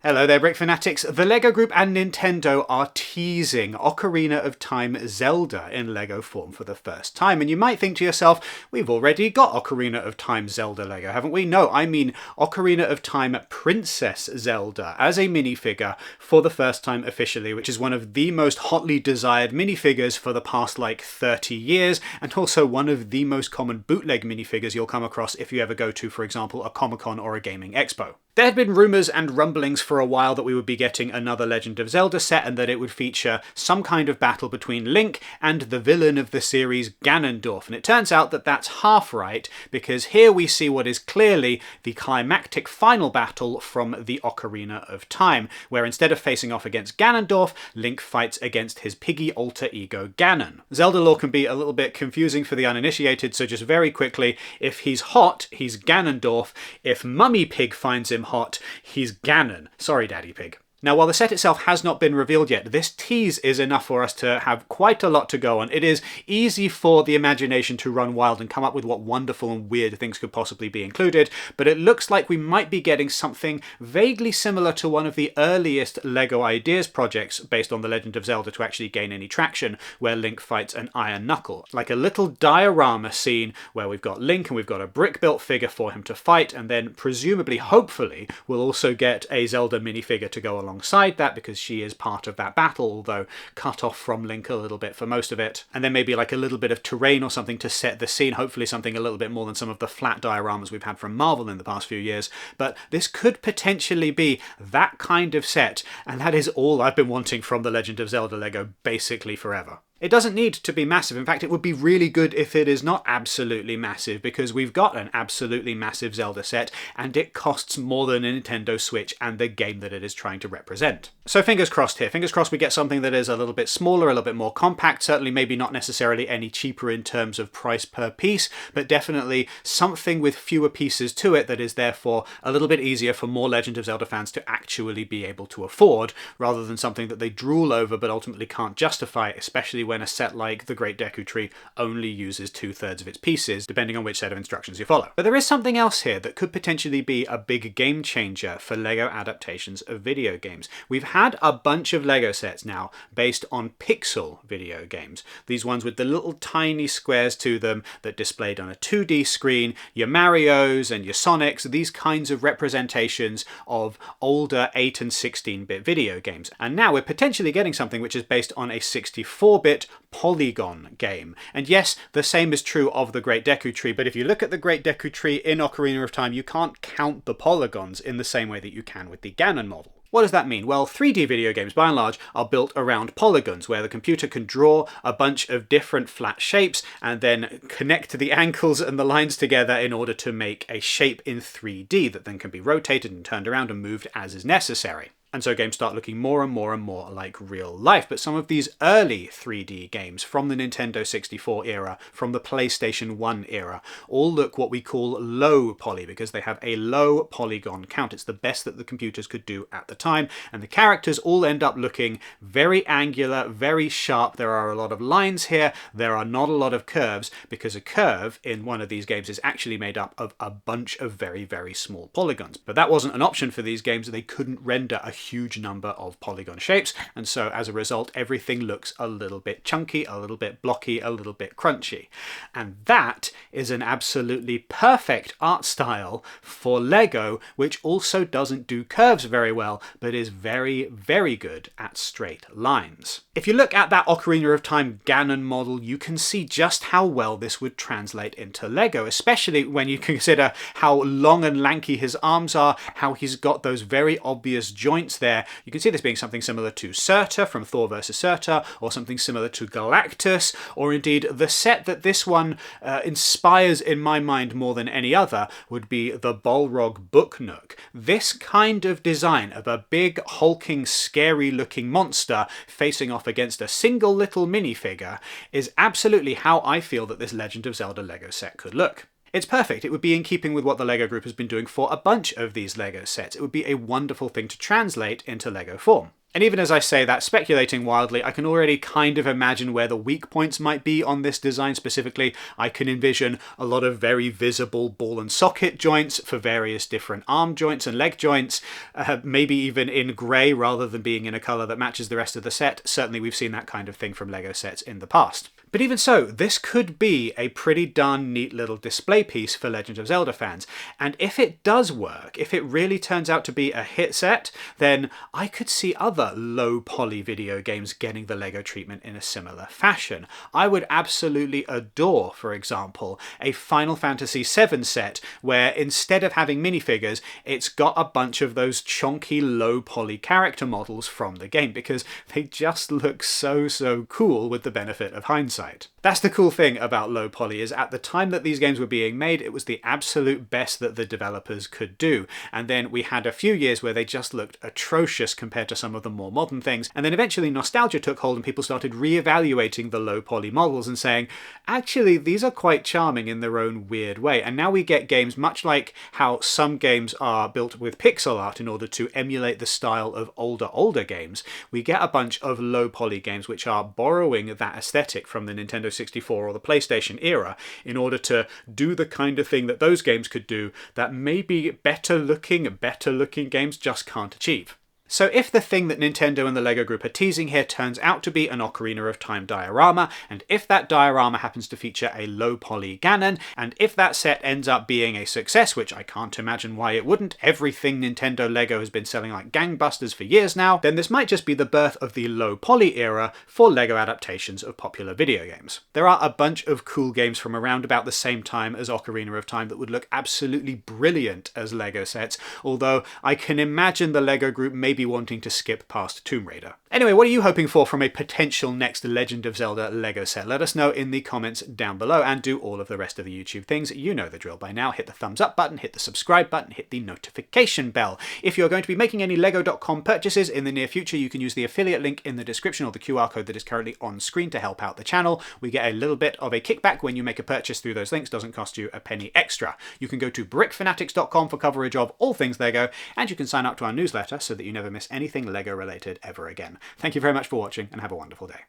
Hello there, Brick Fanatics. The LEGO Group and Nintendo are teasing Ocarina of Time Zelda in LEGO form for the first time. And you might think to yourself, we've already got Ocarina of Time Zelda LEGO, haven't we? No, I mean Ocarina of Time Princess Zelda as a minifigure for the first time officially, which is one of the most hotly desired minifigures for the past 30 years, and also one of the most common bootleg minifigures you'll come across if you ever go to, for example, a Comic-Con or a gaming expo. There had been rumours and rumblings for a while that we would be getting another Legend of Zelda set and that it would feature some kind of battle between Link and the villain of the series, Ganondorf. And it turns out that that's half right, because here we see what is clearly the climactic final battle from the Ocarina of Time, where instead of facing off against Ganondorf, Link fights against his piggy alter ego Ganon. Zelda lore can be a little bit confusing for the uninitiated, so just very quickly, if he's hot, he's Ganondorf. If Mummy Pig finds him hot, he's Ganon. Sorry, Daddy Pig. Now, while the set itself has not been revealed yet, this tease is enough for us to have quite a lot to go on. It is easy for the imagination to run wild and come up with what wonderful and weird things could possibly be included, but it looks like we might be getting something vaguely similar to one of the earliest LEGO Ideas projects based on The Legend of Zelda to actually gain any traction, where Link fights an Iron Knuckle. Like a little diorama scene where we've got Link and we've got a brick-built figure for him to fight, and then presumably, hopefully, we'll also get a Zelda minifigure to go alongside that, because she is part of that battle, although cut off from Link a little bit for most of it. And then maybe like a little bit of terrain or something to set the scene, hopefully something a little bit more than some of the flat dioramas we've had from Marvel in the past few years. But this could potentially be that kind of set, and that is all I've been wanting from The Legend of Zelda LEGO basically forever. It doesn't need to be massive. In fact, it would be really good if it is not absolutely massive, because we've got an absolutely massive Zelda set, and it costs more than a Nintendo Switch and the game that it is trying to represent. So fingers crossed here. Fingers crossed we get something that is a little bit smaller, a little bit more compact, certainly maybe not necessarily any cheaper in terms of price per piece, but definitely something with fewer pieces to it that is therefore a little bit easier for more Legend of Zelda fans to actually be able to afford, rather than something that they drool over but ultimately can't justify, especially when a set like the Great Deku Tree only uses 2/3 of its pieces, depending on which set of instructions you follow. But there is something else here that could potentially be a big game changer for LEGO adaptations of video games. We've had a bunch of LEGO sets now based on pixel video games. These ones with the little tiny squares to them that displayed on a 2D screen, your Marios and your Sonics, these kinds of representations of older 8 and 16-bit video games. And now we're potentially getting something which is based on a 64-bit polygon game. And yes, the same is true of the Great Deku Tree, but if you look at the Great Deku Tree in Ocarina of Time, you can't count the polygons in the same way that you can with the Ganon model. What does that mean? Well, 3D video games, by and large, are built around polygons, where the computer can draw a bunch of different flat shapes and then connect the ankles and the lines together in order to make a shape in 3D that then can be rotated and turned around and moved as is necessary. And so games start looking more and more and more like real life. But some of these early 3D games from the Nintendo 64 era, from the PlayStation 1 era, all look what we call low poly, because they have a low polygon count. It's the best that the computers could do at the time. And the characters all end up looking very angular, very sharp. There are a lot of lines here. There are not a lot of curves, because a curve in one of these games is actually made up of a bunch of very, very small polygons. But that wasn't an option for these games. They couldn't render a huge number of polygon shapes, and so as a result everything looks a little bit chunky, a little bit blocky, a little bit crunchy. And that is an absolutely perfect art style for LEGO, which also doesn't do curves very well, but is very, very good at straight lines. If you look at that Ocarina of Time Ganon model, you can see just how well this would translate into LEGO, especially when you consider how long and lanky his arms are, how he's got those very obvious joints there. You can see this being something similar to Surtur from Thor vs. Surtur, or something similar to Galactus, or indeed the set that this one inspires in my mind more than any other would be the Balrog Book Nook. This kind of design of a big, hulking, scary-looking monster facing off against a single little minifigure is absolutely how I feel that this Legend of Zelda LEGO set could look. It's perfect. It would be in keeping with what the LEGO Group has been doing for a bunch of these LEGO sets. It would be a wonderful thing to translate into LEGO form. And even as I say that, speculating wildly, I can already kind of imagine where the weak points might be on this design specifically. I can envision a lot of very visible ball and socket joints for various different arm joints and leg joints, maybe even in grey rather than being in a colour that matches the rest of the set. Certainly we've seen that kind of thing from LEGO sets in the past. But even so, this could be a pretty darn neat little display piece for Legend of Zelda fans. And if it does work, if it really turns out to be a hit set, then I could see other low poly video games getting the LEGO treatment in a similar fashion. I would absolutely adore, for example, a Final Fantasy VII set where instead of having minifigures, it's got a bunch of those chonky low poly character models from the game, because they just look so cool with the benefit of hindsight. That's the cool thing about low poly, is at the time that these games were being made, it was the absolute best that the developers could do. And then we had a few years where they just looked atrocious compared to some of the more modern things. And then eventually nostalgia took hold and people started re-evaluating the low poly models and saying, actually, these are quite charming in their own weird way. And now we get games much like how some games are built with pixel art in order to emulate the style of older games. We get a bunch of low poly games which are borrowing that aesthetic from the Nintendo 64 or the PlayStation era in order to do the kind of thing that those games could do that maybe better looking games just can't achieve. So if the thing that Nintendo and the LEGO Group are teasing here turns out to be an Ocarina of Time diorama, and if that diorama happens to feature a low poly Ganon, and if that set ends up being a success, which I can't imagine why it wouldn't, everything Nintendo LEGO has been selling like gangbusters for years now, then this might just be the birth of the low poly era for LEGO adaptations of popular video games. There are a bunch of cool games from around about the same time as Ocarina of Time that would look absolutely brilliant as LEGO sets, although I can imagine the LEGO Group maybe wanting to skip past Tomb Raider. Anyway, what are you hoping for from a potential next Legend of Zelda LEGO set? Let us know in the comments down below, and do all of the rest of the YouTube things. You know the drill by now. Hit the thumbs up button, hit the subscribe button, hit the notification bell. If you're going to be making any LEGO.com purchases in the near future, you can use the affiliate link in the description or the QR code that is currently on screen to help out the channel. We get a little bit of a kickback when you make a purchase through those links. Doesn't cost you a penny extra. You can go to brickfanatics.com for coverage of all things LEGO, and you can sign up to our newsletter so that you never miss anything LEGO related ever again. Thank you very much for watching, and have a wonderful day.